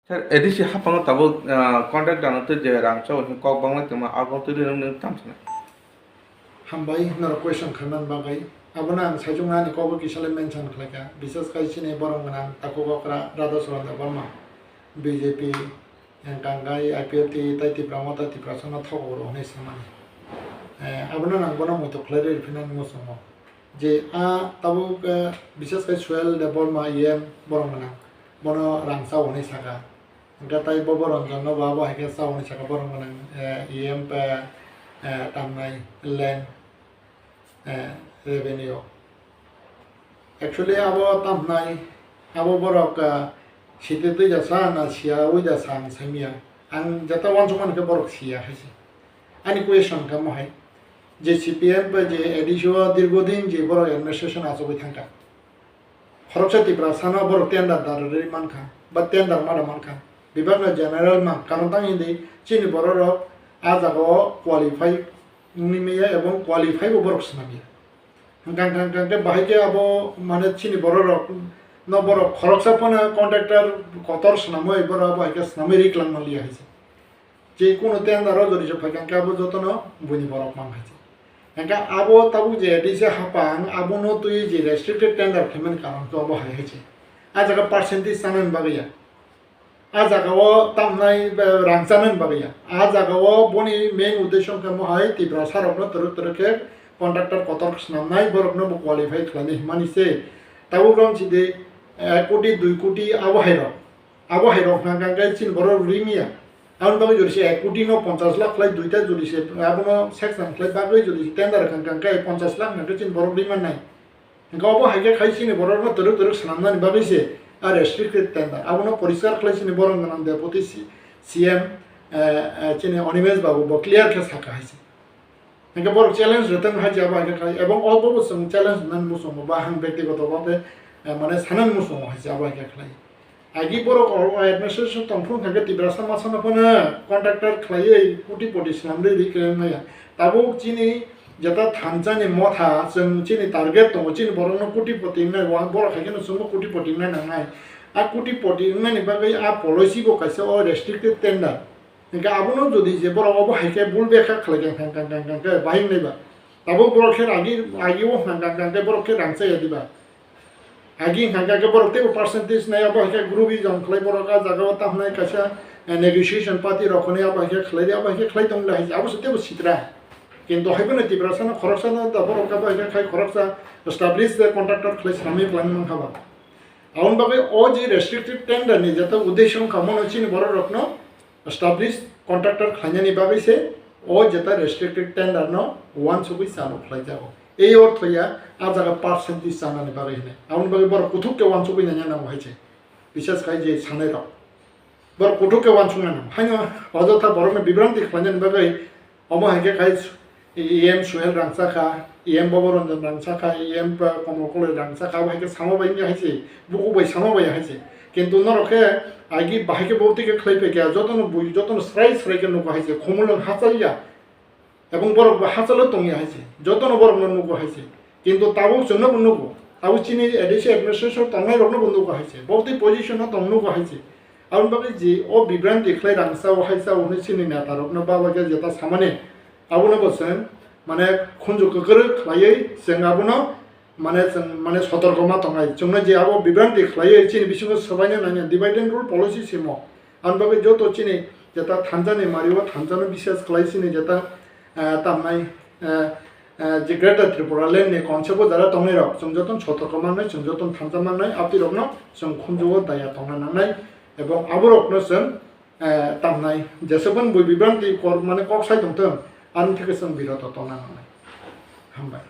edisi hapang tabo contact dana tu je rang chau kok bangla tuma abang tu nang tamsana hambai nor question khanan bagai abuna sajunga ni kobo kisale mention khlaka bisas kai chine borong nang tako bakra rada Chorilam District BJP yang kanggai IPT taiti pramata ti prasana thogoro ne samani abuna nang bona mo to clear finan ngosomo je a tabo bisas kai Suhel DB em borong nang bono rang sau ne saka gatai boboron jonno baba heke sau ne saka borong nang em pa tamnai land revenue actually abo tamnai abo borok site tu jasa na sia u jasa samia ang jata wan chuman ke borok sia haisi ani question kam hai je CPM pa je edisho dirgodin je borok administration aso boi thangka khoroksa tipra sana borok tender dar re mankha ba tender mara mankha bibagna general ma karon tang indi chini borok ajago qualify নিমিয়া এবং qualify বরক সনামিয়া গাং বাহাইকে আবো মানে চিনি বড় ন বড় খরচা পনা কন্ট্রাক্টর কতর সনামো এবার বাহাইকে সনামে রিক্লাম মালিয়া হইছে যে কোনো তেন্দারও যদি সব গাং আবো যতন বুনি বরক মান হইছে গাং আবো তাবু যে দিছে হাপাং আবো ন তুই যে রেস্ট্রিক্টেড টেন্ডার ফেমেন কারণ তো আবো হাই হইছে আজ জায়গা পার্সেন্টেজ সানান বাগিয়া आज जगाओ तामनाय रांचानन बागैया आज जगाओ बनि मेन उद्देश्य के महाय तिब्रा सारकनो तरके कन्ट्राक्टर कतर खनामनाय बरकनो क्वालिफाई खालामनो हिमानिसे ताबो गमसिदे 1 कोटी 2 कोटी आबो हाइरो गांगाय चिन बर रिमिया आउन बागै जरिसे 1 कोटी नो 50 लाख लाई दुइटा जरिसे आबो सेक्सन लाई बागै जरिसे टेंडर गांगाय 50 लाख नके चिन बर रिमान नाय गाबो हाइगे खाइसिने बरनो तरक खनामनाय बागैसे restricted tender abuno poriskar khlaisini borong nan deputy CM chine Onimesh babu bo clear ke saka haise nge bor challenge retan ha jaba ke khai ebong albo bo sum challenge nan musomo ba han ব্যক্তিগত ভাবে মানে Sanan মুsomo haise aba ke khlai agi bor administration tongfung thake tibrasa masana pona contractor khlai crore crore সামনে রিক্লেময়া তাবো চিনি যেটা থানজানি মথা जों চিনি target দङ চিনি বরনো কোটিপতি নাই ওয়ান বড় খাইनो जों कोटिपति নাই नांनाय आ कोटिपति নাই बागै आ पलिसि बो काइसे अ रेस्ट्रिक्टेड टेंडर इनका आबनो जदि जे बड़ अब हाइके बुल बेखा खलाय गां के बाहिं नैबा ताबो बड़ खेर आगि ओ गां के बड़ खेर रांचे दिबा आगि गां के बड़ ते परसेंटेज नै अब हाइके ग्रुपि जन खलाय बड़ का जागा तामनाय कासा नेगोशिएशन पार्टी रखने अब हाइके खलाय दं लाइ अब सतेबो सित्रा কিন্তু হাইবনে তিব্রাসানা খরচনা দাবর কাবা এটা খাই খরচা এস্টাবলিশ দ্য কন্ট্রাক্টর ক্লেস নামে প্ল্যান মান খাবা আউন বাবে ও যে রেস্ট্রিক্টেড টেন্ডার নি যেটা উদ্দেশ্য কামন হচ্ছে বড় রত্ন এস্টাবলিশ কন্ট্রাক্টর খাইনানি বাবে সে ও যেটা রেস্ট্রিক্টেড টেন্ডার ন ওয়ান সবই সানো ফ্লাই যাব এই অর্থয়া আ জায়গা পার্সেন্টেজ সানানি বাবে নে আউন বাবে বড় কুথুকে ওয়ান সবই না নাম হইছে বিশেষ খাই যে সানে র বড় কুথুকে ওয়ান সুনা নাম হাইনো অযথা বড় বিভ্রান্তি খাইনানি বাবে অমো হাইকে খাই EM Suhel Rangsaka, EM Boboron Rangsaka, EM Komokole Rangsaka, Hake Samobai Hasi, Buku by Samobai Hasi. Kintu Noroke, I give Bahake Botica Claypeka, Joton Bui, Joton Strice Regan Hasi, Komulon Hasalia, Abong Borok Hasalotongi Hasi, Joton Borno Nugo Hasi, Kintu Tabu Sunobunugo, Tauchini Edition Administration Tonga Nugo Hasi, both the position of Tonugo Hasi. Albaji, O Bibrand declared Angsa Hasa, Unisinata, no Baba Gazeta Samane. আবুনো বলছেন মানে খুঁজো ককর খাইয়ে जों আবুনো মানে সতর্কমা তঙ্গাই जोंनो যে আবো বিভ্রান্তি খাইয়ে চিনি বিসঙ্গ সবাইনে নানি ডিভাইড এন্ড রুল পলিসি সিমো আনবাবে যত চিনি যেটা থানজানি মারিও থানজানো বিশেষ খাইছিনি যেটা তামনাই যে গ্রেটার ত্রিপুরা লেননি কনসেপ্ট যারা তংনাই রক जों যতন সতর্কমা নাই जों যতন থানজামা নাই আপতি রকনো जों খুঁজো দায়া তংনা নাংনাই এবং আবো রকনো जों তামনাই যেসবন বই বিভ্রান্তি মানে কক সাই দংতং आंनि थाखाय जों बिराद तंना हामबाय